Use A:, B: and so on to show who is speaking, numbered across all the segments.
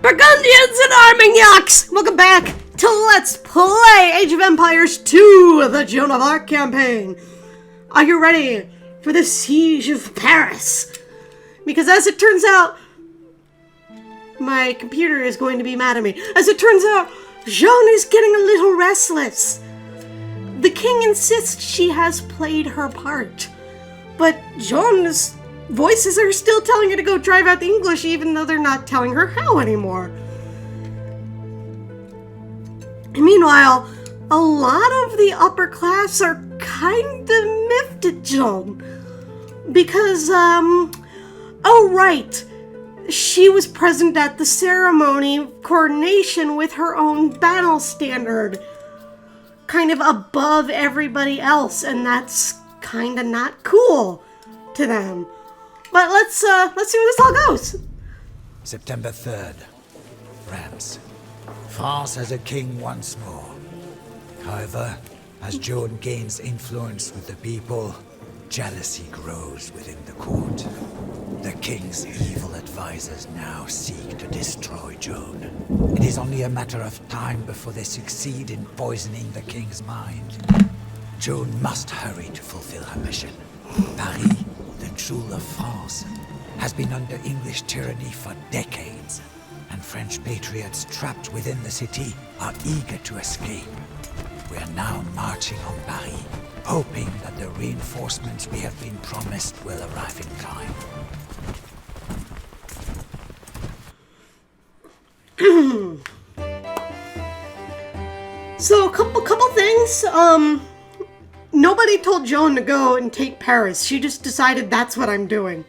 A: Burgundians and Armagnacs! Welcome back to Let's Play Age of Empires 2, the Joan of Arc campaign. Are you ready for the Siege of Paris? Because as it turns out, my computer is going to be mad at me. As it turns out, Joan is getting a little restless. The king insists she has played her part, but Joan's voices are still telling her to go drive out the English, even though they're not telling her how anymore. And meanwhile, a lot of the upper class are kind of miffed at Joan. Because, oh right, she was present at the ceremony of coronation with her own battle standard, kind of above everybody else, and that's kind of not cool to them. But let's see where this all goes.
B: September 3rd, France. France has a king once more. However, as Joan gains influence with the people, jealousy grows within the court. The king's evil advisors now seek to destroy Joan. It is only a matter of time before they succeed in poisoning the king's mind. Joan must hurry to fulfill her mission. Paris, the jewel of France, has been under English tyranny for decades, and French patriots trapped within the city are eager to escape. We are now marching on Paris, hoping that the reinforcements we have been promised will arrive in time.
A: So, a couple things. Nobody told Joan to go and take Paris. She just decided that's what I'm doing.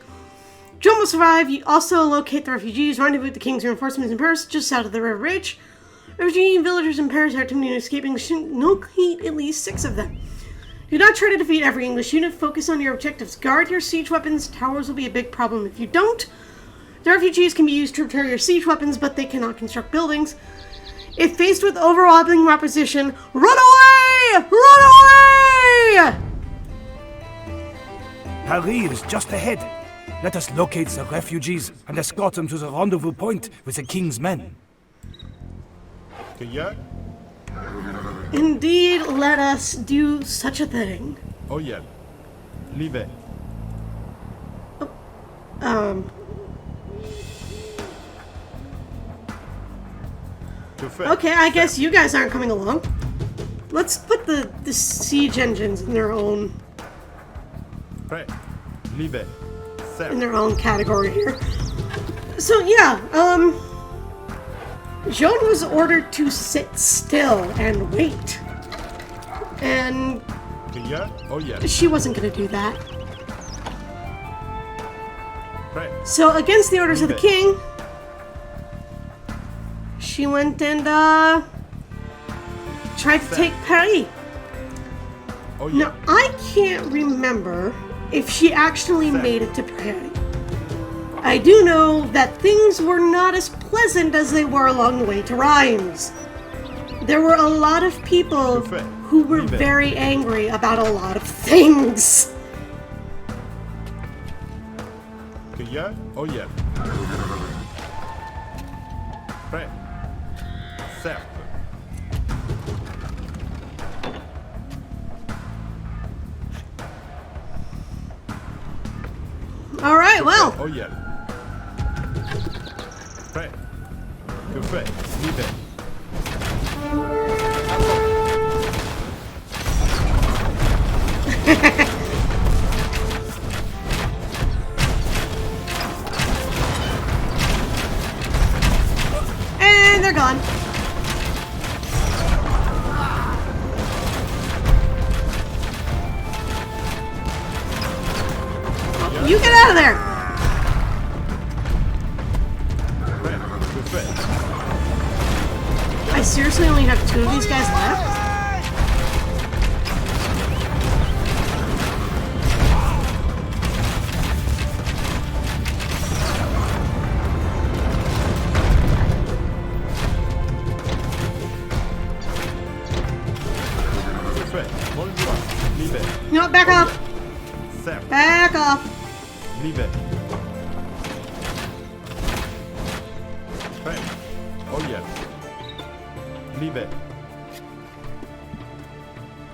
A: Joan will survive. You also locate the refugees, rendezvous with the king's reinforcements in Paris, just south of the river bridge. Refugee villagers in Paris are timid and escaping. Locate at least 6 of them. Do not try to defeat every English unit. Focus on your objectives. Guard your siege weapons. Towers will be a big problem if you don't. The refugees can be used to repair your siege weapons, but they cannot construct buildings. If faced with overwhelming opposition, run away! Run away!
C: Paris is just ahead. Let us locate the refugees and escort them to the rendezvous point with the king's men.
A: Indeed, let us do such a thing.
D: Oh yeah. Leave it.
A: Okay, I guess you guys aren't coming along. Let's put the siege engines in their own category here. So yeah, Joan was ordered to sit still and wait. And she wasn't going to do that. So against the orders of the king, she went and tried to take Paris. Now, I can't remember if she actually made it to Paris. I do know that things were not as pleasant as they were along the way to Reims. There were a lot of people who were very angry about a lot of things.
D: Oh yeah. Certo.
A: All right, well.
D: Oh yeah. Prêt. Que fait? Leave it.
A: And they're gone. You get out of there! I seriously only have 2 of these guys left? You know what, back off! Back off!
D: Leave it. Right. Oyel. Livet.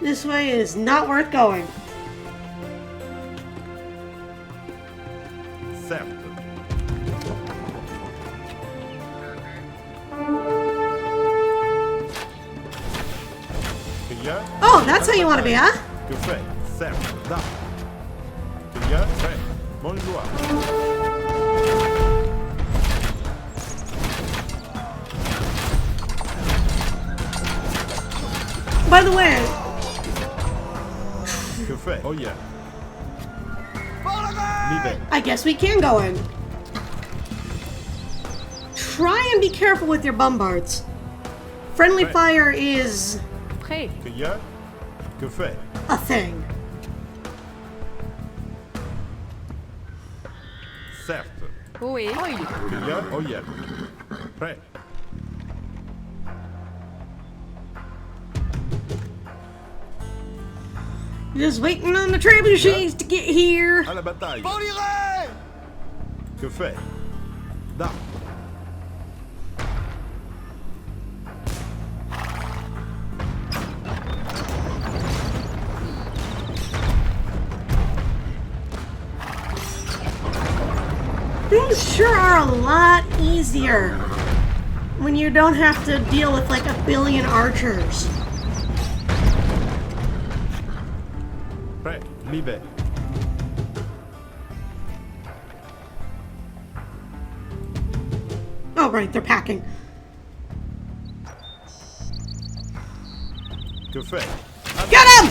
A: This way is not worth going.
D: Certes. Cueilleur.
A: Oh, that's how you want to be, huh?
D: Que fait? Certes. Da. Cueilleur. Prêt. Bonjour.
A: By the way,
D: Que fait? Oyel. Livet.
A: I guess we can go in. Try and be careful with your bombards. Friendly
D: Right.
A: fire is
E: Prêt.
D: Cueilleur. Que fait?
A: a thing.
D: Certes.
E: Oui. Oil.
D: Cueilleur. Oyel. Prêt.
A: Just waiting on the trebuchets to get here.
D: À la bataille. Que fait? Da.
A: Things sure are a lot easier when you don't have to deal with like a billion archers.
D: Prêt. Livet.
A: Oh, right, they're packing.
D: Que fait?
A: Get him!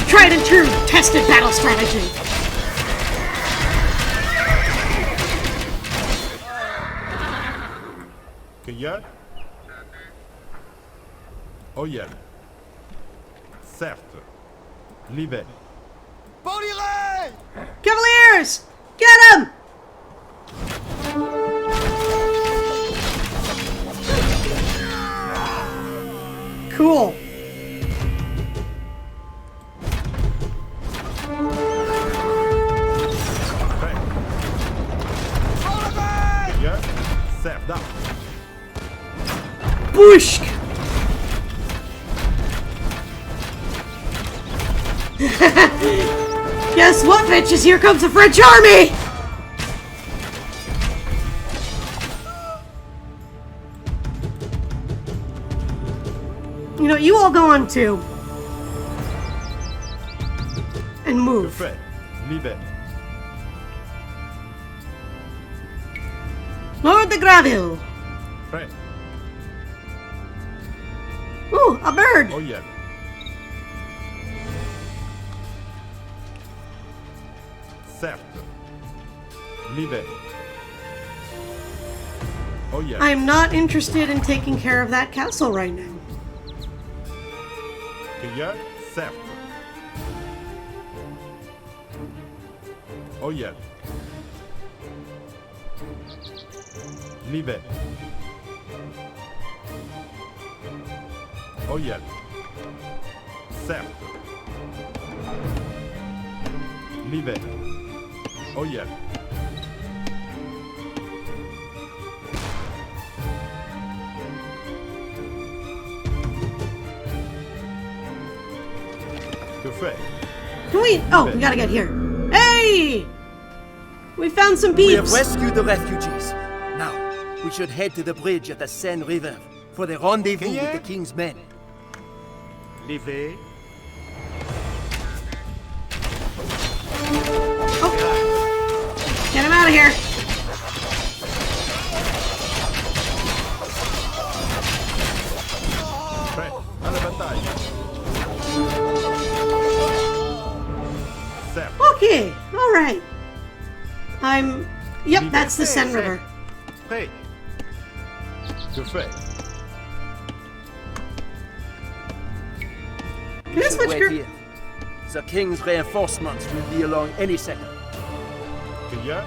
A: Tried and true, tested battle strategy.
D: Cueilleur. Oyel. Certes. Livet.
A: Cavaliers! Get him! Cool.
D: Prêt. Cueilleur. Certes. Da.
A: Boosh! Guess what, bitches? Here comes the French army! You know, you all go on too. And
D: Que
A: move.
D: fait? Livet.
A: Lord de Graville.
D: Prêt.
A: Ooh, a bird.
D: Oyel. Certes. Livet. Oyel.
A: I'm not interested in taking care of that castle right now.
D: Cueilleur. Certes. Oyel. Livet. Oyel. Certes. Livet. Oyel. Que fait?
A: Can we? Oh, we gotta get here. Hey! We found some
F: We have
A: peeps.
F: rescued the refugees. Now, we should head to the bridge at the Seine River for the rendezvous with the king's men.
C: Livet.
A: Get him out of here.
D: Prêt. À la bataille. Certes.
A: Okay, all right. Yep, that's the Seine River.
D: Prêt. Que fait?
F: We
A: This
F: should
A: much
F: wait
A: group.
F: here. The king's reinforcements will be along any second.
D: Cueilleur.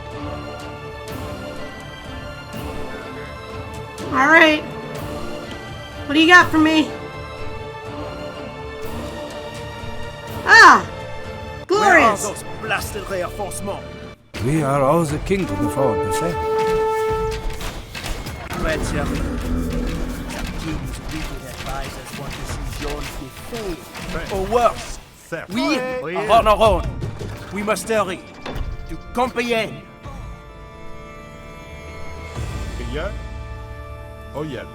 A: All right. What do you got for me? Ah,
F: Where are
A: glorious.
F: those blasted reinforcements?
C: We are all the king to the forward, you say?
F: spread, sir. The king's wicked advisors want to see Joan defeated. Or worse,
D: Certes.
F: we are on our own. We must hurry. To Compiègne.
D: Crieur. Oyel.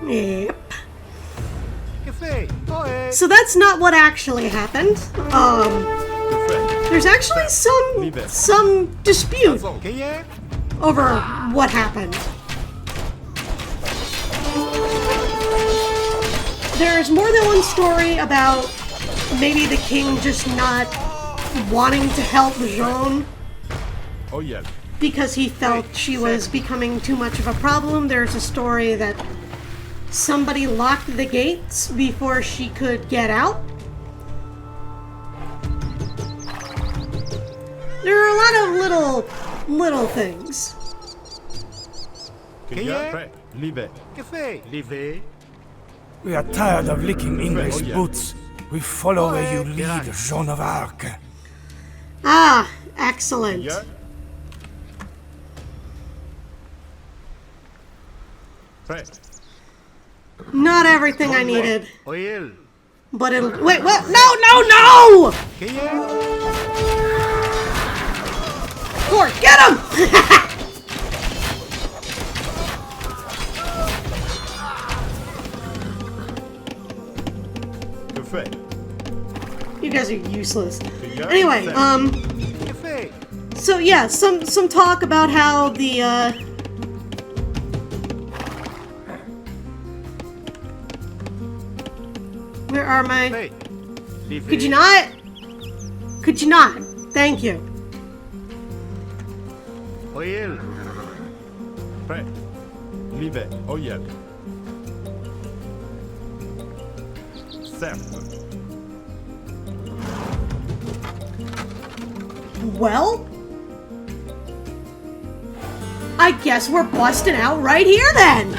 A: Yep.
D: Café. Ohé.
A: So that's not what actually happened.
D: Café.
A: There's actually some dispute
D: Crieur.
A: over what happened. There's more than one story about maybe the king just not wanting to help Joan
D: Oyel.
A: because he felt she was becoming too much of a problem. There's a story that somebody locked the gates before she could get out. There are a lot of little things.
D: Crieur. Prêt. Livet. Café. Livet.
C: We are tired of licking English boots. We follow where you lead, Joan of Arc.
A: Ah, excellent.
D: Crieur. Prêt.
A: Not everything I needed,
D: Oyel.
A: but it'll. Wait, what? No!
D: Crieur.
A: Cord, get him!
D: Café.
A: You guys are useless.
D: Crieur.
A: Anyway,
D: Café.
A: so yeah, some talk about how the where are my?
D: Prêt. Livet.
A: Could you not? Could you not? Thank you.
D: Oyel. Prêt. Livet. Oyel. Certes.
A: Well, I guess we're busting out right here then.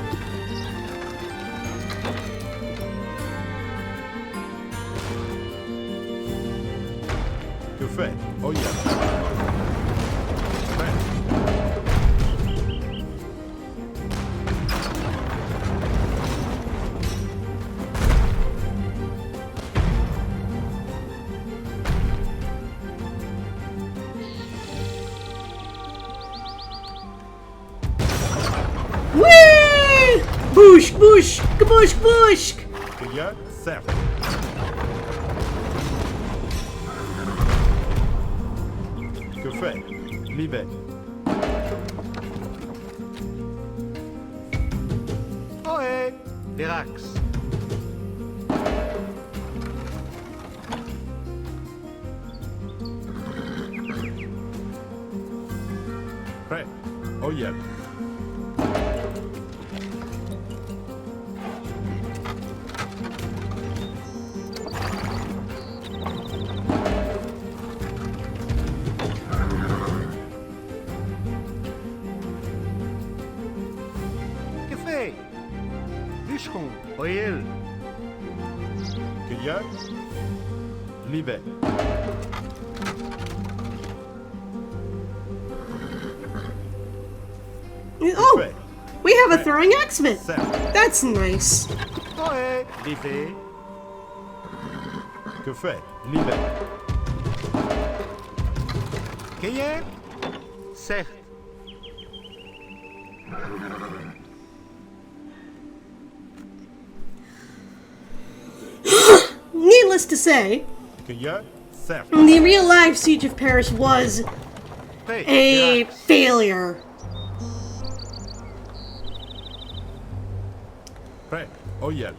D: Café. Oyel. Prêt.
A: Whee! Boosh, boosh, kaboosh, boosh.
D: Crieur. Certes. Café. Livet. Ohé. Verax. Prêt. Oyel. Café. Bûcheron. Oyel. Crieur. Livet.
A: Oh,
D: Prêt.
A: we have a throwing axeman.
D: Certes.
A: That's nice.
D: Ohé. Livet. Café. Livet. Crieur. Certes.
A: Needless to say,
D: Crieur. Certes.
A: the real life Siege of Paris was
D: Prêt.
A: a
D: Verax.
A: failure.
D: Prêt. Oyel.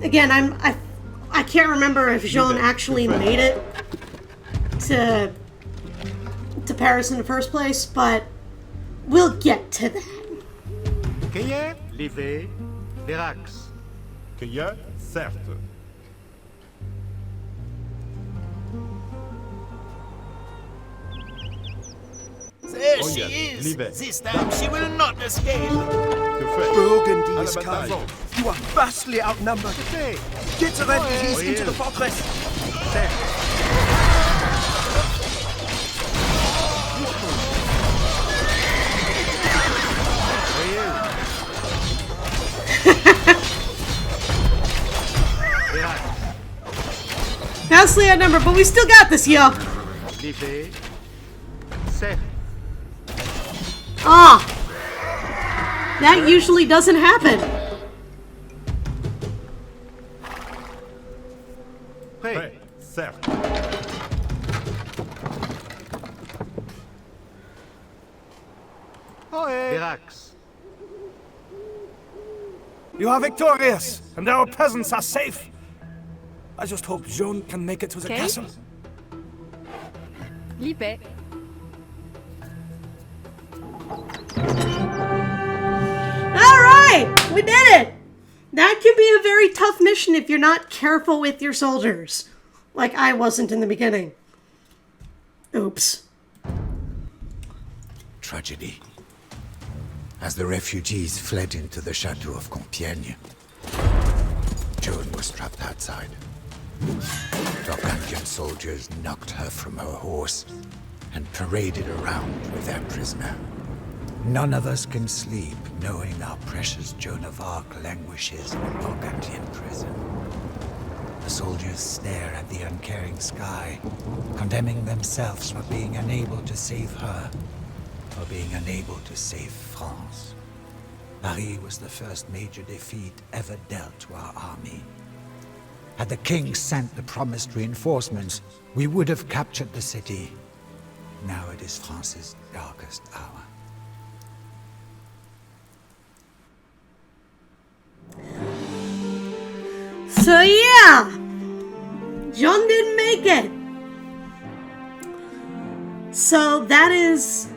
A: Again, I can't remember if Joan actually made it to Paris in the first place, but we'll get to that.
D: Crieur. Livet. Verax. Crieur. Certes.
E: There
D: Oh,
E: she
D: yes.
E: is.
D: Leave it.
E: This time she will not escape.
D: Que
F: Burgundy
D: À
F: is
D: la
F: coming.
D: bataille.
F: You are vastly outnumbered. Get the refugees into the fortress.
A: vastly outnumbered, but we still got this, yo.
D: L'épée. Seige.
A: Ah! That usually doesn't happen.
D: Prêt. Certes. Verax.
C: You are victorious, and our peasants are safe. I just hope Joan can make it to the
G: Okay.
C: castle.
G: L'épée.
A: Alright! We did it! That can be a very tough mission if you're not careful with your soldiers. Like I wasn't in the beginning. Oops.
B: Tragedy. As the refugees fled into the chateau of Compiègne, Joan was trapped outside. Burundian soldiers knocked her from her horse and paraded around with their prisoner. None of us can sleep knowing our precious Joan of Arc languishes in a Burgundian prison. The soldiers stare at the uncaring sky, condemning themselves for being unable to save her, for being unable to save France. Paris was the first major defeat ever dealt to our army. Had the king sent the promised reinforcements, we would have captured the city. Now it is France's darkest hour.
A: So yeah! Joan didn't make it. So that's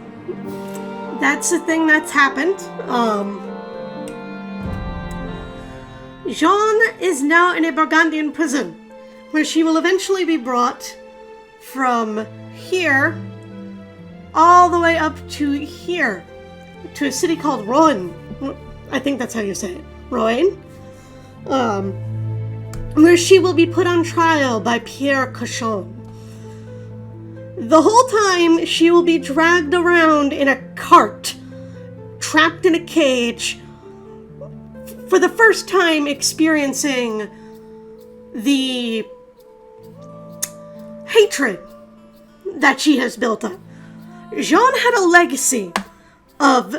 A: the thing that's happened. Joan is now in a Burgundian prison, where she will eventually be brought from here all the way up to here, to a city called Rouen. I think that's how you say it. Rouen. Where she will be put on trial by Pierre Cochon. The whole time, she will be dragged around in a cart, trapped in a cage, for the first time experiencing the hatred that she has built up. Joan had a legacy of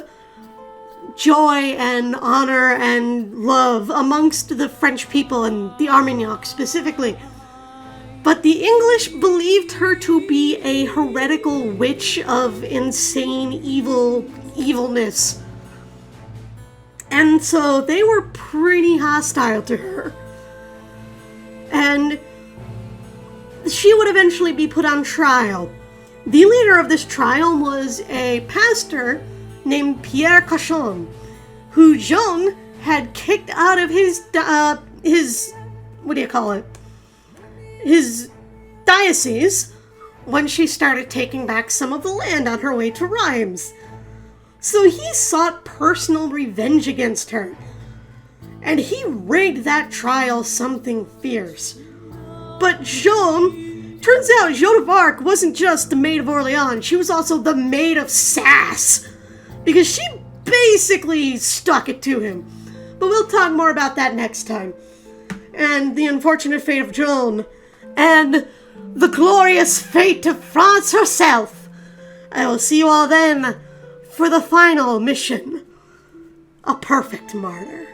A: joy and honor and love amongst the French people and the Armagnacs specifically. But the English believed her to be a heretical witch of insane evilness. And so they were pretty hostile to her. And she would eventually be put on trial. The leader of this trial was a pastor named Pierre Cochon, who Joan had kicked out of his diocese when she started taking back some of the land on her way to Reims. So he sought personal revenge against her, and he rigged that trial something fierce. But turns out Joan of Arc wasn't just the Maid of Orleans, she was also the Maid of Sass, because she basically stuck it to him. But we'll talk more about that next time. And the unfortunate fate of Joan, and the glorious fate of France herself. I will see you all then for the final mission. A perfect martyr.